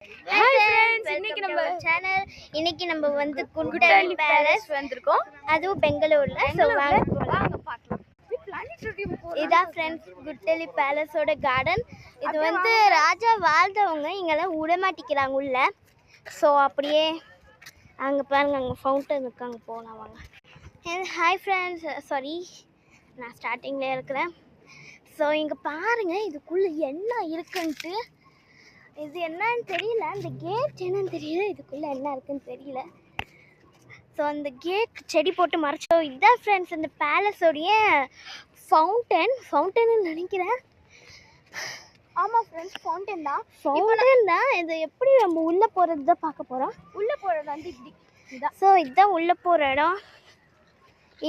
Hi friends, இன்னைக்கு நம்ம வந்து குட்டலி பேலஸ் வந்திருக்கோம். அதுவும் பெங்களூர்ல. சோ வாங்க பார்க்கலாம். இதான் ஃப்ரெண்ட்ஸ் குட்டலி பேலஸோட கார்டன். இது வந்து ராஜா வாழ்ந்தவங்க இங்கெல்லாம் விட மாட்டிக்கிறாங்க உள்ள. ஸோ அப்படியே அங்கே பாருங்க, அங்கே ஃபவுண்டன் இருக்கு, அங்கே போகலாம் வாங்க. ஹாய் ஃப்ரெண்ட்ஸ், சாரி நான் ஸ்டார்டிங்கில் இருக்கிறேன். ஸோ இங்கே பாருங்கள், இதுக்குள்ளே என்ன இருக்குன்ட்டு. இது என்னன்னு தெரியல, அந்த கேட் என்னன்னு தெரியல, இதுக்குள்ளே என்ன இருக்குன்னு தெரியல. ஸோ அந்த கேட் செடி போட்டு மறைச்சோம். இதுதான் ஃப்ரெண்ட்ஸ் அந்த பேலஸோடைய ஃபவுண்டன்னு நினைக்கிறேன். ஆமாம் ஃப்ரெண்ட்ஸ், ஃபவுண்டன் தான். இது எப்படி நம்ம உள்ளே போகிறது தான் பார்க்க போகிறோம். உள்ளே போகிறது வந்து இப்படி இதான். ஸோ இதுதான் உள்ளே போகிற இடம்.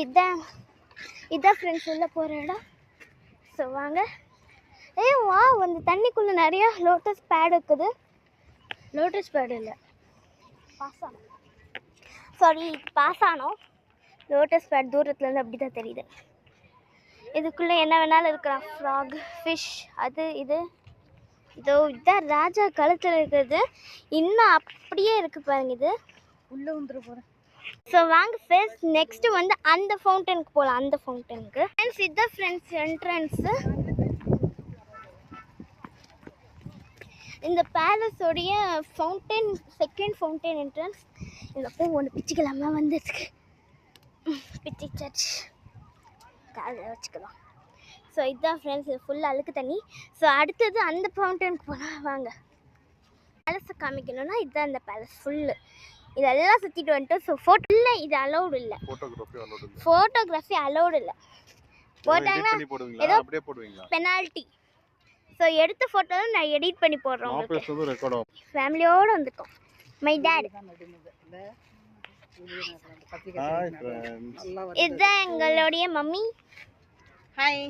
இதுதான் ஃப்ரெண்ட்ஸ் உள்ளே போகிற இடம். ஸோ வாங்க. வா, அந்த தண்ணிக்குள்ளே நிறையா லோட்டஸ் பேட் இருக்குது. லோட்டஸ் பேடு இல்லை, பாசானோம். லோட்டஸ் பேட் தூரத்துலேருந்து அப்படி தான் தெரியுது. இதுக்குள்ளே என்ன வேணாலும் இருக்கலாம். ஃப்ராக், ஃபிஷ், அது இது. இதுதான் ராஜா காலத்தில் இருக்கிறது. இன்னும் அப்படியே இருக்குது பாருங்க. இது உள்ளே வந்துட போகிறேன். ஸோ வாங்க ஃப்ரெண்ட்ஸ், நெக்ஸ்ட்டு வந்து அந்த ஃபவுண்டனுக்கு போகலாம். அந்த ஃபவுண்டனுக்கு ஃப்ரெண்ட்ஸ் இதுதான் ஃப்ரெண்ட்ஸ் என்ட்ரன்ஸு. இந்த பேலஸோடைய ஃபவுண்டன், செகண்ட் ஃபவுண்டன் என்ட்ரன்ஸ். இந்த பூ ஒன்று பிச்சுக்கலாமா வந்துருக்கு. பிச்சி சர்ச் காலையில் வச்சுக்கலாம். ஸோ இதுதான் ஃப்ரெண்ட்ஸ், இது ஃபுல்லாக அழுக்கு தண்ணி. ஸோ அடுத்தது அந்த ஃபவுண்டனுக்கு போகலாம் வாங்க. பேலஸை காமிக்கணும்னா இதுதான் அந்த பேலஸ் ஃபுல்லு. இதெல்லாம் சுற்றிட்டு வந்துட்டு. ஸோ ஃபோட்டோ இல்லை, இது அலௌடு இல்லை. ஃபோட்டோகிராஃபி அலௌடு இல்லை. போட்டாங்கன்னா ஏதோ பெனால்ட்டி. ஸோ எடுத்த ஃபோட்டோவில் நான் எடிட் பண்ணி போடுறோம். ஃபேமிலியோடு வந்துட்டோம். My dad. இதுதான் எங்களுடைய மம்மி. Hi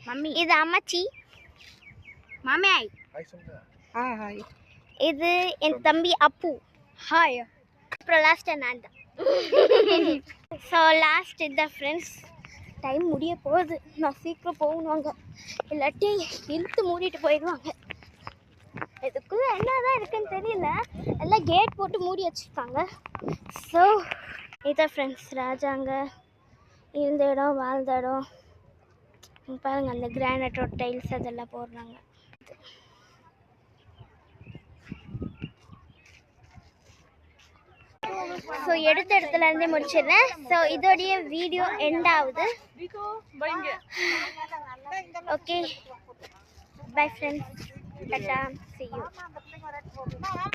mummy. இது அம்மாச்சி, மாமியாய். ஹாய். இது என் தம்பி அப்பு. ஹாய். அப்புறம் லாஸ்ட்டாக நான் தான். ஸோ லாஸ்ட் இதுதான் ஃப்ரெண்ட்ஸ். டைம் முடிய போகுது. நான் சீக்கிரம் போகணுவாங்க, இல்லாட்டி இழுத்து மூடிட்டு போயிடுவாங்க. இதுக்குள்ளே என்ன தான் இருக்குன்னு தெரியல. எல்லாம் கேட் போட்டு மூடி வச்சுருக்காங்க. ஸோ இதான் ஃப்ரெண்ட்ஸ் ராஜாங்க இருந்த இடம், வாழ்ந்த இடம். பாருங்கள், அந்த கிரானைட்டோட டைல்ஸ் அதெல்லாம் போடுறாங்க. ஸோ எடுத்த இடத்துல இருந்தே முடிச்சிடுறேன். ஸோ இதோடைய வீடியோ எண்ட் ஆகுது. Okay, bye friends, Tata, see you.